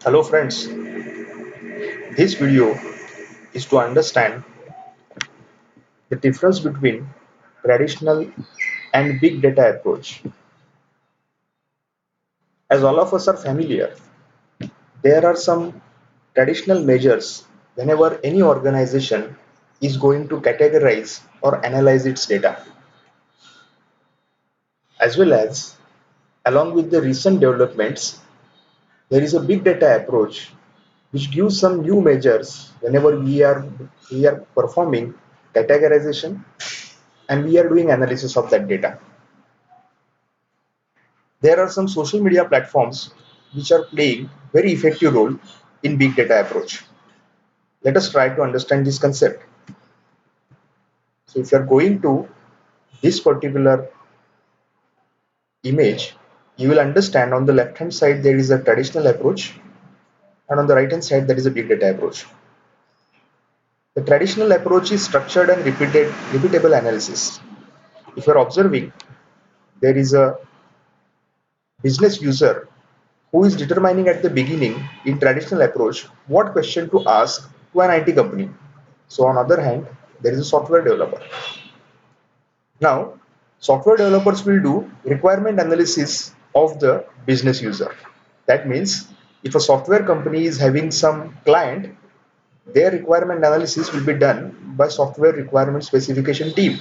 Hello friends, this video is to understand the difference between traditional and big data approach. As all of us are familiar, there are some traditional measures whenever any organization is going to categorize or analyze its data, as well as along with the recent developments, there is a big data approach which gives some new measures whenever we are performing categorization and we are doing analysis of that data. There are some social media platforms which are playing very effective role in big data approach. Let us try to understand this concept. So if you are going to this particular image, you will understand on the left hand side there is a traditional approach and on the right hand side there is a big data approach. The traditional approach is structured and repeatable analysis. If you are observing, there is a business user who is determining at the beginning in traditional approach what question to ask to an IT company. So on other hand, there is a software developer. Now, software developers will do requirement analysis of the business user. That means if a software company is having some client, their requirement analysis will be done by software requirement specification team.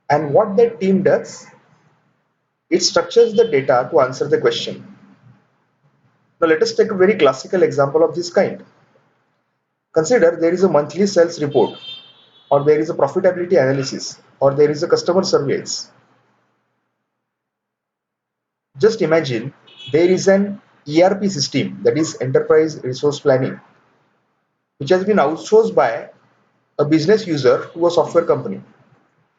And what that team does, it structures the data to answer the question. Now let us take a very classical example of this kind. Consider there is a monthly sales report, or there is a profitability analysis, or there is a customer surveys. Just imagine there is an ERP system, that is enterprise resource planning, which has been outsourced by a business user to a software company.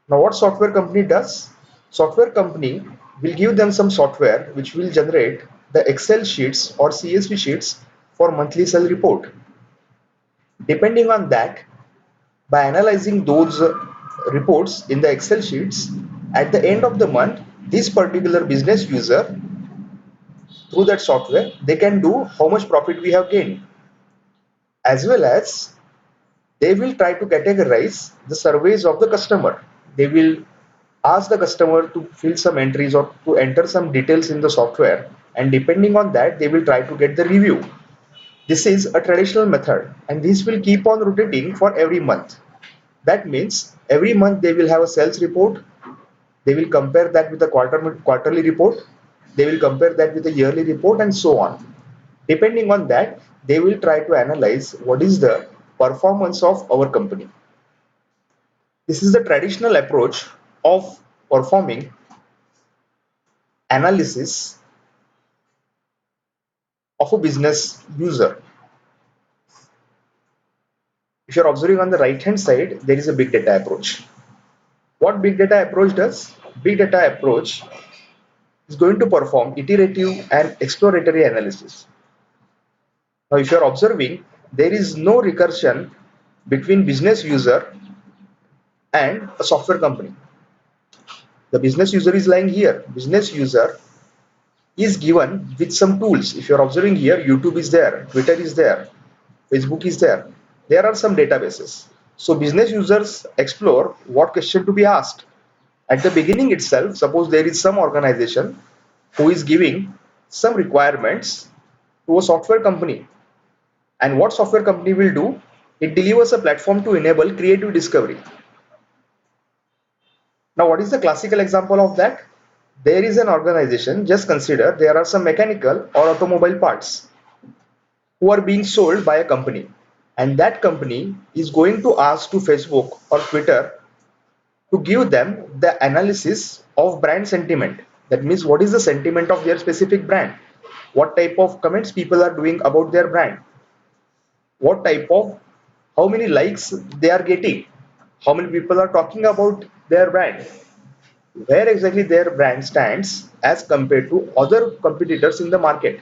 Now what software company does? Software company will give them some software which will generate the Excel sheets or CSV sheets for monthly sales report. Depending on that, by analyzing those reports in the Excel sheets, at the end of the month, this particular business user, through that software, they can do how much profit we have gained, as well as they will try to categorize the surveys of the customer. They will ask the customer to fill some entries or to enter some details in the software, and depending on that, they will try to get the review. This is a traditional method, and this will keep on rotating for every month. That means every month they will have a sales report. They will compare that with the quarterly report. They will compare that with the yearly report and so on. Depending on that, they will try to analyze what is the performance of our company. This is the traditional approach of performing analysis of a business user. If you're observing on the right hand side, there is a big data approach. What big data approach does? Big data approach is going to perform iterative and exploratory analysis. Now, if you are observing, there is no recursion between business user and a software company. The business user is lying here. Business user is given with some tools. If you are observing here, YouTube is there, Twitter is there, Facebook is there. There are some databases. So business users explore what question to be asked. At the beginning itself, suppose there is some organization who is giving some requirements to a software company. And what software company will do? It delivers a platform to enable creative discovery. Now, what is the classical example of that? There is an organization, just consider there are some mechanical or automobile parts who are being sold by a company. And that company is going to ask to Facebook or Twitter to give them the analysis of brand sentiment. That means what is the sentiment of their specific brand? What type of comments people are doing about their brand? What type of, how many likes they are getting, how many people are talking about their brand, where exactly their brand stands as compared to other competitors in the market.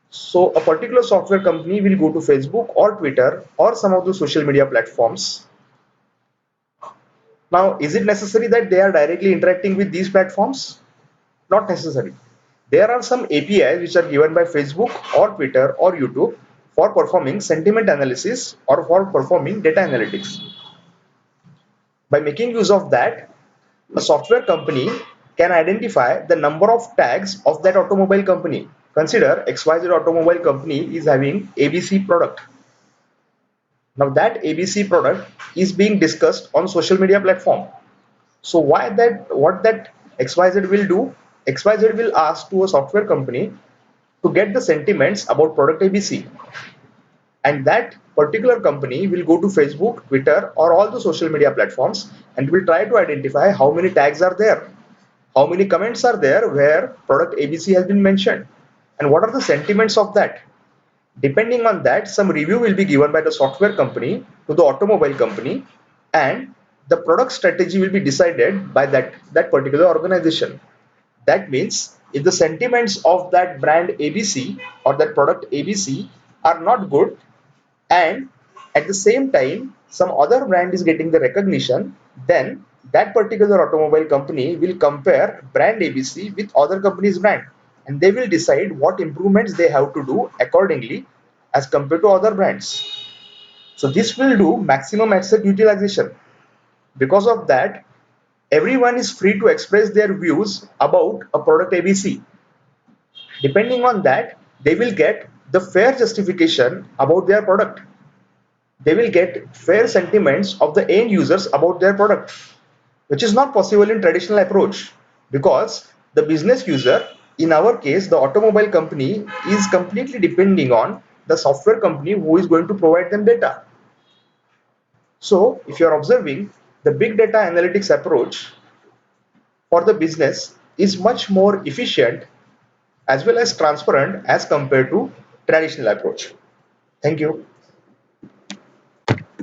So a particular software company will go to Facebook or Twitter or some of the social media platforms. Now is it necessary that they are directly interacting with these platforms? Not necessary. There are some APIs which are given by Facebook or Twitter or YouTube for performing sentiment analysis or for performing data analytics. By making use of that, a software company can identify the number of tags of that automobile company. Consider XYZ automobile company is having ABC product. Now that ABC product is being discussed on social media platform. So what that XYZ will do? XYZ will ask to a software company to get the sentiments about product ABC, and that particular company will go to Facebook, Twitter, or all the social media platforms and will try to identify how many tags are there, how many comments are there where product ABC has been mentioned, and what are the sentiments of that. Depending on that, some review will be given by the software company to the automobile company, and the product strategy will be decided by that particular organization. That means if the sentiments of that brand ABC or that product ABC are not good, and at the same time some other brand is getting the recognition, then that particular automobile company will compare brand ABC with other company's brand, and they will decide what improvements they have to do accordingly as compared to other brands. So this will do maximum asset utilization. Because of that, everyone is free to express their views about a product ABC. Depending on that, they will get the fair justification about their product. They will get fair sentiments of the end users about their product, which is not possible in traditional approach, because the business user, in our case the automobile company, is completely depending on the software company who is going to provide them data. So if you are observing, the big data analytics approach for the business is much more efficient as well as transparent as compared to traditional approach. Thank you.